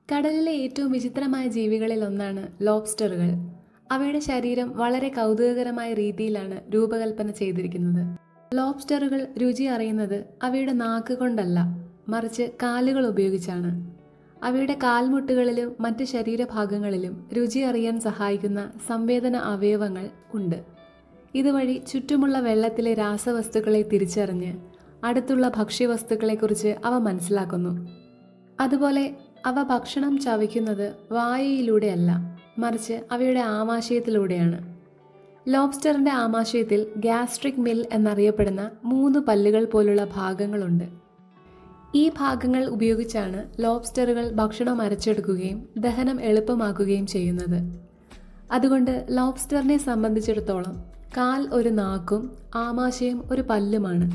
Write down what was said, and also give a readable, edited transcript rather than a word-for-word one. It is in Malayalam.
കടലിലെ ഏറ്റവും വിചിത്രമായ ജീവികളിൽ ഒന്നാണ് ലോബ്സ്റ്ററുകൾ. അവയുടെ ശരീരം വളരെ കൗതുകകരമായ രീതിയിലാണ് രൂപകൽപ്പന ചെയ്തിരിക്കുന്നത്. ലോബ്സ്റ്ററുകൾ രുചി അറിയുന്നത് അവയുടെ നാക്ക് കൊണ്ടല്ല, മറിച്ച് കാലുകൾ ഉപയോഗിച്ചാണ്. അവയുടെ കാൽമുട്ടുകളിലും മറ്റ് ശരീരഭാഗങ്ങളിലും രുചി അറിയാൻ സഹായിക്കുന്ന സംവേദന അവയവങ്ങൾ ഉണ്ട്. ഇതുവഴി ചുറ്റുമുള്ള വെള്ളത്തിലെ രാസവസ്തുക്കളെ തിരിച്ചറിഞ്ഞ് അടുത്തുള്ള ഭക്ഷ്യവസ്തുക്കളെക്കുറിച്ച് അവ മനസ്സിലാക്കുന്നു. അതുപോലെ അവ ഭക്ഷണം ചവയ്ക്കുന്നത് വായയിലൂടെയല്ല, മറിച്ച് അവയുടെ ആമാശയത്തിലൂടെയാണ്. ലോബ്സ്റ്ററിൻ്റെ ആമാശയത്തിൽ ഗ്യാസ്ട്രിക് മിൽ എന്നറിയപ്പെടുന്ന 3 പല്ലുകൾ പോലുള്ള ഭാഗങ്ങളുണ്ട്. ഈ ഭാഗങ്ങൾ ഉപയോഗിച്ചാണ് ലോബ്സ്റ്ററുകൾ ഭക്ഷണം അരച്ചെടുക്കുകയും ദഹനം എളുപ്പമാക്കുകയും ചെയ്യുന്നത്. അതുകൊണ്ട് ലോബ്സ്റ്ററിനെ സംബന്ധിച്ചിടത്തോളം കാൽ ഒരു നാക്കും ആമാശയം ഒരു പല്ലുമാണ്.